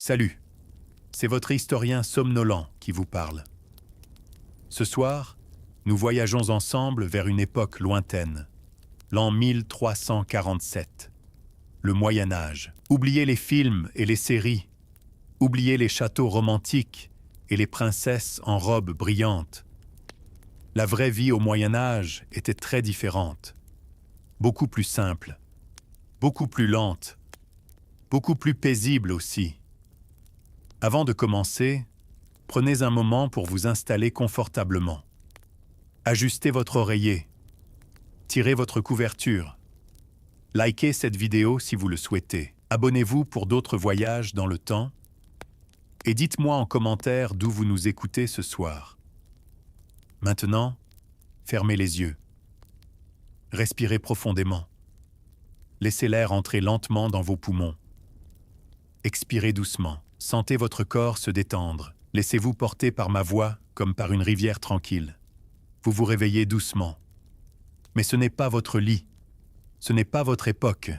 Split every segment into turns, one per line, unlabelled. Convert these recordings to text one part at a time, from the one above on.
Salut, c'est votre historien somnolent qui vous parle. Ce soir, nous voyageons ensemble vers une époque lointaine, l'an 1347, le Moyen Âge. Oubliez les films et les séries, oubliez les châteaux romantiques et les princesses en robes brillantes. La vraie vie au Moyen Âge était très différente, beaucoup plus simple, beaucoup plus lente, beaucoup plus paisible aussi. Avant de commencer, prenez un moment pour vous installer confortablement. Ajustez votre oreiller. Tirez votre couverture. Likez cette vidéo si vous le souhaitez. Abonnez-vous pour d'autres voyages dans le temps. Et dites-moi en commentaire d'où vous nous écoutez ce soir. Maintenant, fermez les yeux. Respirez profondément. Laissez l'air entrer lentement dans vos poumons. Expirez doucement. Sentez votre corps se détendre. Laissez-vous porter par ma voix comme par une rivière tranquille. Vous vous réveillez doucement. Mais ce n'est pas votre lit. Ce n'est pas votre époque.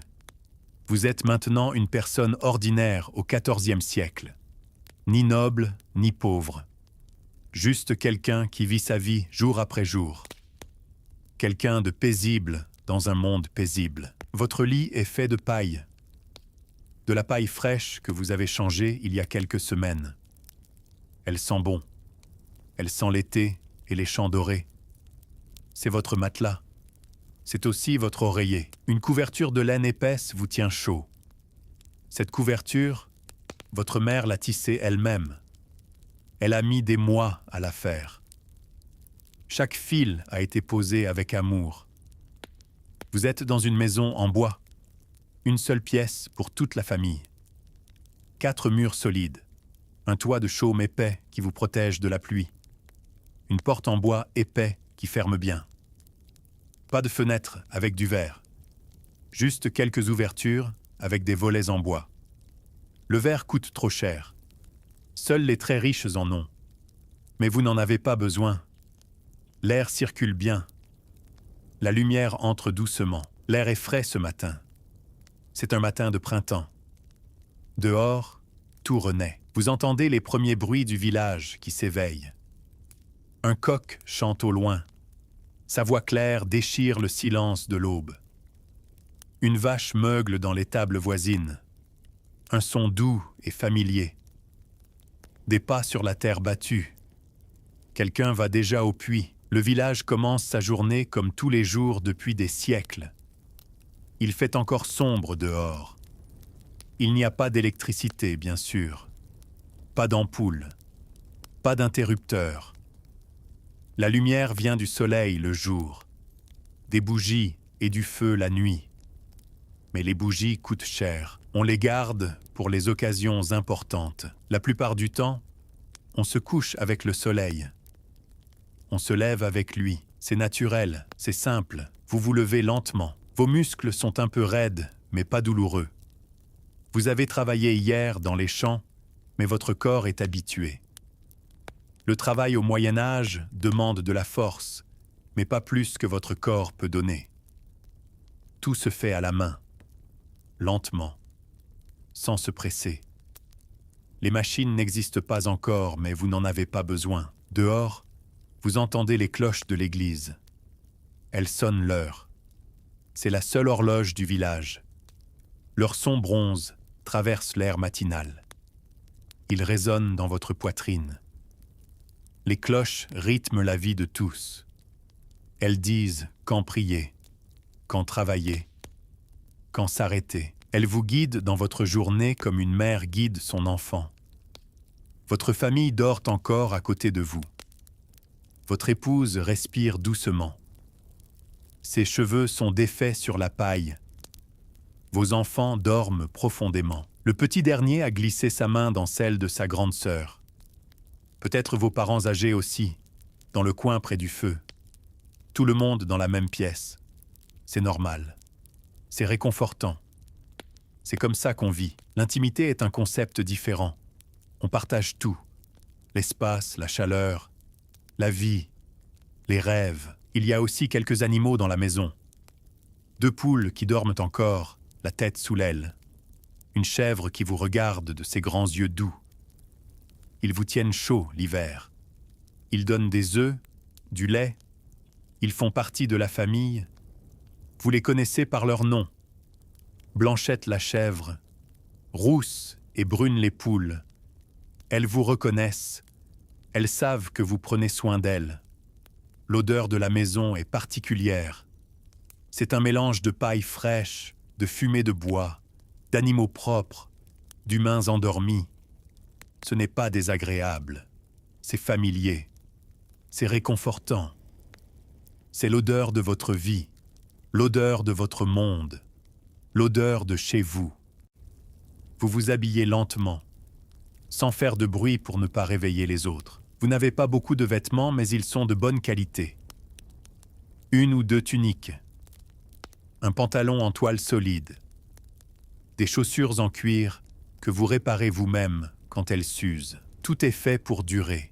Vous êtes maintenant une personne ordinaire au XIVe siècle. Ni noble, ni pauvre. Juste quelqu'un qui vit sa vie jour après jour. Quelqu'un de paisible dans un monde paisible. Votre lit est fait de paille. De la paille fraîche que vous avez changée il y a quelques semaines. Elle sent bon. Elle sent l'été et les champs dorés. C'est votre matelas. C'est aussi votre oreiller. Une couverture de laine épaisse vous tient chaud. Cette couverture, votre mère l'a tissée elle-même. Elle a mis des mois à la faire. Chaque fil a été posé avec amour. Vous êtes dans une maison en bois. Une seule pièce pour toute la famille. 4 murs solides. Un toit de chaume épais qui vous protège de la pluie. Une porte en bois épais qui ferme bien. Pas de fenêtre avec du verre. Juste quelques ouvertures avec des volets en bois. Le verre coûte trop cher. Seuls les très riches en ont. Mais vous n'en avez pas besoin. L'air circule bien. La lumière entre doucement. L'air est frais ce matin. C'est un matin de printemps. Dehors, tout renaît. Vous entendez les premiers bruits du village qui s'éveillent. Un coq chante au loin. Sa voix claire déchire le silence de l'aube. Une vache meugle dans l'étable voisine. Un son doux et familier. Des pas sur la terre battue. Quelqu'un va déjà au puits. Le village commence sa journée comme tous les jours depuis des siècles. Il fait encore sombre dehors. Il n'y a pas d'électricité, bien sûr. Pas d'ampoule. Pas d'interrupteur. La lumière vient du soleil le jour. Des bougies et du feu la nuit. Mais les bougies coûtent cher. On les garde pour les occasions importantes. La plupart du temps, on se couche avec le soleil. On se lève avec lui. C'est naturel, c'est simple. Vous vous levez lentement. Vos muscles sont un peu raides, mais pas douloureux. Vous avez travaillé hier dans les champs, mais votre corps est habitué. Le travail au Moyen Âge demande de la force, mais pas plus que votre corps peut donner. Tout se fait à la main, lentement, sans se presser. Les machines n'existent pas encore, mais vous n'en avez pas besoin. Dehors, vous entendez les cloches de l'église. Elles sonnent l'heure. C'est la seule horloge du village. Leur son bronze traverse l'air matinal. Il résonne dans votre poitrine. Les cloches rythment la vie de tous. Elles disent quand prier, quand travailler, quand s'arrêter. Elles vous guident dans votre journée comme une mère guide son enfant. Votre famille dort encore à côté de vous. Votre épouse respire doucement. Ses cheveux sont défaits sur la paille. Vos enfants dorment profondément. Le petit dernier a glissé sa main dans celle de sa grande sœur. Peut-être vos parents âgés aussi, dans le coin près du feu. Tout le monde dans la même pièce. C'est normal. C'est réconfortant. C'est comme ça qu'on vit. L'intimité est un concept différent. On partage tout. L'espace, la chaleur, la vie, les rêves. Il y a aussi quelques animaux dans la maison. 2 poules qui dorment encore, la tête sous l'aile. une chèvre qui vous regarde de ses grands yeux doux. Ils vous tiennent chaud l'hiver. Ils donnent des œufs, du lait. Ils font partie de la famille. Vous les connaissez par leur nom. Blanchette la chèvre, Rousse et Brune les poules. Elles vous reconnaissent. Elles savent que vous prenez soin d'elles. L'odeur de la maison est particulière. C'est un mélange de paille fraîche, de fumée de bois, d'animaux propres, d'humains endormis. Ce n'est pas désagréable, c'est familier, c'est réconfortant. C'est l'odeur de votre vie, l'odeur de votre monde, l'odeur de chez vous. Vous vous habillez lentement, sans faire de bruit pour ne pas réveiller les autres. Vous n'avez pas beaucoup de vêtements, mais ils sont de bonne qualité. 1 ou 2 tuniques, un pantalon en toile solide, des chaussures en cuir que vous réparez vous-même quand elles s'usent. Tout est fait pour durer.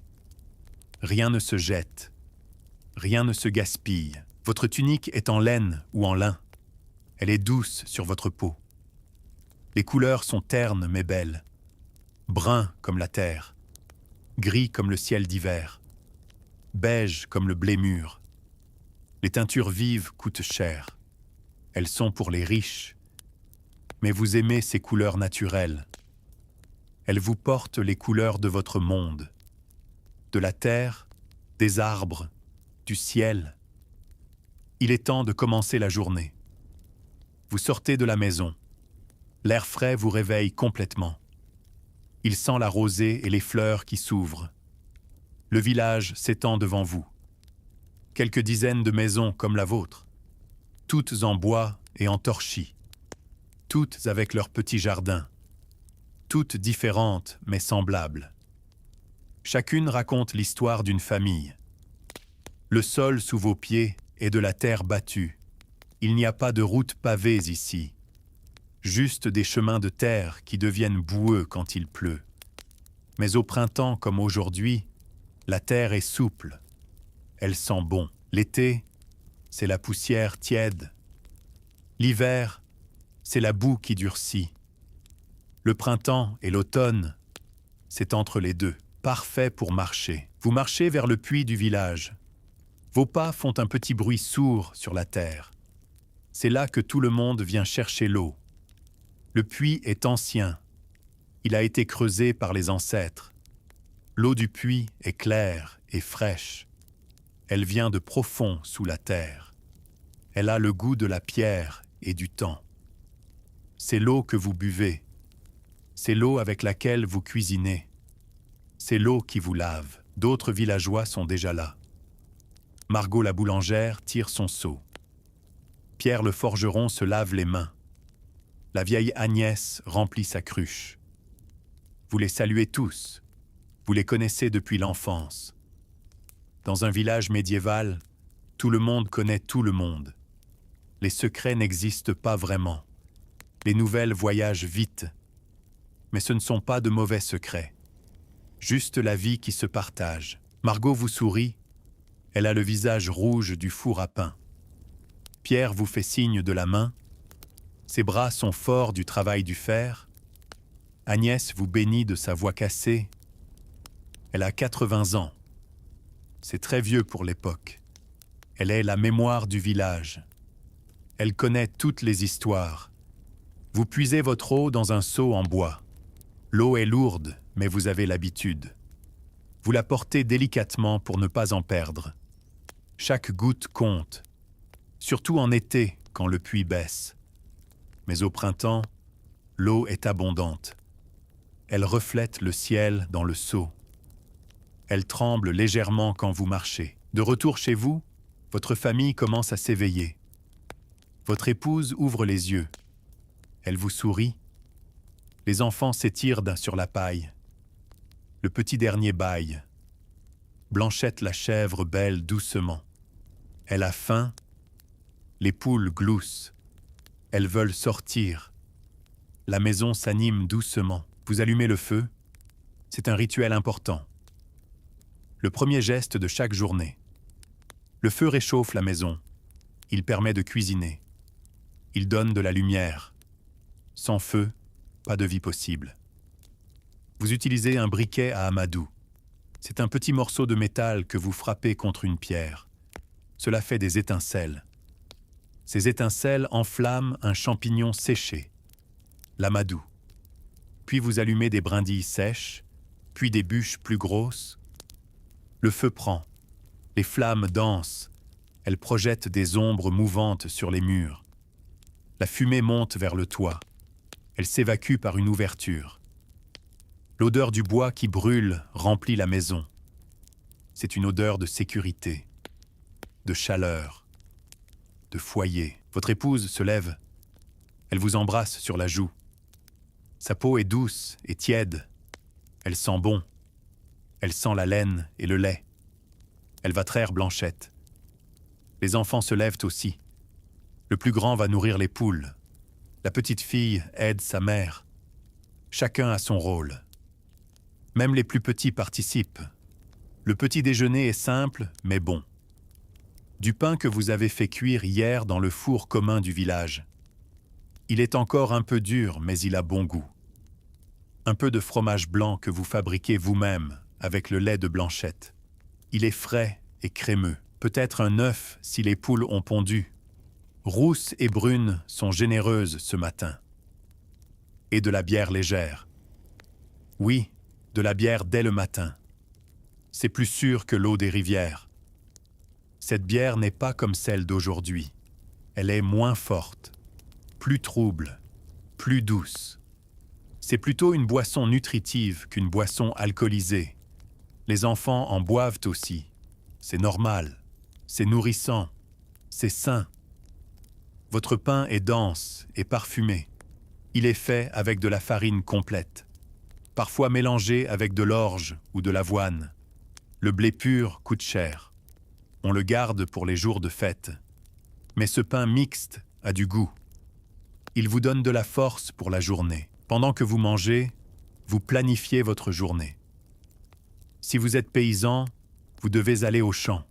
Rien ne se jette, rien ne se gaspille. Votre tunique est en laine ou en lin. Elle est douce sur votre peau. Les couleurs sont ternes mais belles. Brun comme la terre, gris comme le ciel d'hiver, beige comme le blé mûr. Les teintures vives coûtent cher. Elles sont pour les riches. Mais vous aimez ces couleurs naturelles. Elles vous portent les couleurs de votre monde, de la terre, des arbres, du ciel. Il est temps de commencer la journée. Vous sortez de la maison. L'air frais vous réveille complètement. Il sent la rosée et les fleurs qui s'ouvrent. Le village s'étend devant vous. Quelques dizaines de maisons comme la vôtre, toutes en bois et en torchis, toutes avec leur petit jardin, toutes différentes mais semblables. Chacune raconte l'histoire d'une famille. Le sol sous vos pieds est de la terre battue. Il n'y a pas de routes pavées ici, juste des chemins de terre qui deviennent boueux quand il pleut. Mais au printemps comme aujourd'hui, la terre est souple. Elle sent bon. L'été, c'est la poussière tiède. L'hiver, c'est la boue qui durcit. Le printemps et l'automne, c'est entre les deux, parfait pour marcher. Vous marchez vers le puits du village. Vos pas font un petit bruit sourd sur la terre. C'est là que tout le monde vient chercher l'eau. Le puits est ancien. Il a été creusé par les ancêtres. L'eau du puits est claire et fraîche. Elle vient de profond sous la terre. Elle a le goût de la pierre et du temps. C'est l'eau que vous buvez. C'est l'eau avec laquelle vous cuisinez. C'est l'eau qui vous lave. D'autres villageois sont déjà là. Margot la boulangère tire son seau. Pierre le forgeron se lave les mains. La vieille Agnès remplit sa cruche. Vous les saluez tous. Vous les connaissez depuis l'enfance. Dans un village médiéval, tout le monde connaît tout le monde. Les secrets n'existent pas vraiment. Les nouvelles voyagent vite. Mais ce ne sont pas de mauvais secrets. Juste la vie qui se partage. Margot vous sourit. Elle a le visage rouge du four à pain. Pierre vous fait signe de la main. Ses bras sont forts du travail du fer. Agnès vous bénit de sa voix cassée. Elle a 80 ans. C'est très vieux pour l'époque. Elle est la mémoire du village. Elle connaît toutes les histoires. Vous puisez votre eau dans un seau en bois. L'eau est lourde, mais vous avez l'habitude. Vous la portez délicatement pour ne pas en perdre. Chaque goutte compte, surtout en été quand le puits baisse. Mais au printemps, l'eau est abondante. Elle reflète le ciel dans le seau. Elle tremble légèrement quand vous marchez. De retour chez vous, votre famille commence à s'éveiller. Votre épouse ouvre les yeux. Elle vous sourit. Les enfants s'étirent sur la paille. Le petit dernier bâille. Blanchette la chèvre bêle doucement. Elle a faim. Les poules gloussent. Elles veulent sortir. La maison s'anime doucement. Vous allumez le feu. C'est un rituel important. Le premier geste de chaque journée. Le feu réchauffe la maison. Il permet de cuisiner. Il donne de la lumière. Sans feu, pas de vie possible. Vous utilisez un briquet à amadou. C'est un petit morceau de métal que vous frappez contre une pierre. Cela fait des étincelles. Ces étincelles enflamment un champignon séché, l'amadou. Puis vous allumez des brindilles sèches, puis des bûches plus grosses. Le feu prend. Les flammes dansent. Elles projettent des ombres mouvantes sur les murs. La fumée monte vers le toit. Elle s'évacue par une ouverture. L'odeur du bois qui brûle remplit la maison. C'est une odeur de sécurité, de chaleur, de foyer. Votre épouse se lève. Elle vous embrasse sur la joue. Sa peau est douce et tiède. Elle sent bon. Elle sent la laine et le lait. Elle va traire Blanchette. Les enfants se lèvent aussi. Le plus grand va nourrir les poules. La petite fille aide sa mère. Chacun a son rôle. Même les plus petits participent. Le petit déjeuner est simple, mais bon. Du pain que vous avez fait cuire hier dans le four commun du village. Il est encore un peu dur, mais il a bon goût. Un peu de fromage blanc que vous fabriquez vous-même avec le lait de Blanchette. Il est frais et crémeux. Peut-être un œuf si les poules ont pondu. Rousses et brunes sont généreuses ce matin. Et de la bière légère. Oui, de la bière dès le matin. C'est plus sûr que l'eau des rivières. Cette bière n'est pas comme celle d'aujourd'hui. Elle est moins forte, plus trouble, plus douce. C'est plutôt une boisson nutritive qu'une boisson alcoolisée. Les enfants en boivent aussi. C'est normal, c'est nourrissant, c'est sain. Votre pain est dense et parfumé. Il est fait avec de la farine complète, parfois mélangé avec de l'orge ou de l'avoine. Le blé pur coûte cher. On le garde pour les jours de fête. Mais ce pain mixte a du goût. Il vous donne de la force pour la journée. Pendant que vous mangez, vous planifiez votre journée. Si vous êtes paysan, vous devez aller au champ.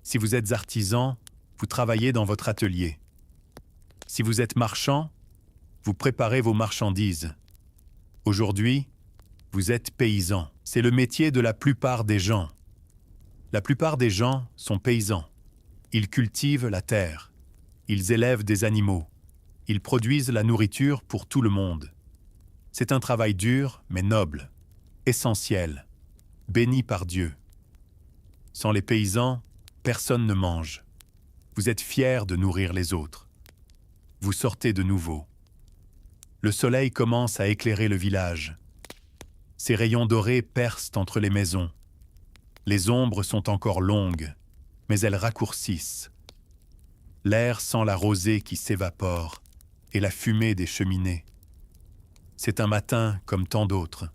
Si vous êtes artisan, vous travaillez dans votre atelier. Si vous êtes marchand, vous préparez vos marchandises. Aujourd'hui, vous êtes paysan. C'est le métier de la plupart des gens. La plupart des gens sont paysans. Ils cultivent la terre. Ils élèvent des animaux. Ils produisent la nourriture pour tout le monde. C'est un travail dur, mais noble, essentiel, béni par Dieu. Sans les paysans, personne ne mange. Vous êtes fiers de nourrir les autres. Vous sortez de nouveau. Le soleil commence à éclairer le village. Ses rayons dorés percent entre les maisons. Les ombres sont encore longues, mais elles raccourcissent. L'air sent la rosée qui s'évapore et la fumée des cheminées. C'est un matin comme tant d'autres.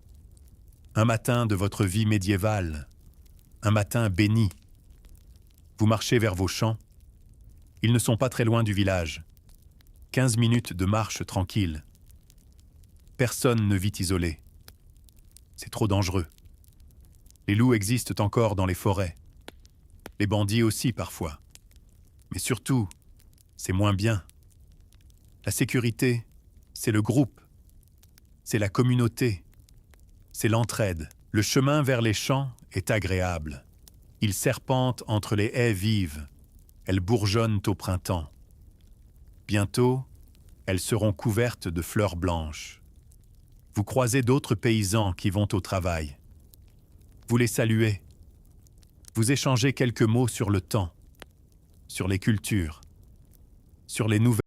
Un matin de votre vie médiévale. Un matin béni. Vous marchez vers vos champs. Ils ne sont pas très loin du village. 15 minutes de marche tranquille. Personne ne vit isolé. C'est trop dangereux. Les loups existent encore dans les forêts. Les bandits aussi parfois. Mais surtout, c'est moins bien. La sécurité, c'est le groupe. C'est la communauté. C'est l'entraide. Le chemin vers les champs est agréable. Il serpente entre les haies vives. Elles bourgeonnent au printemps. Bientôt, elles seront couvertes de fleurs blanches. Vous croisez d'autres paysans qui vont au travail. Vous les saluez. Vous échangez quelques mots sur le temps, sur les cultures, sur les nouvelles.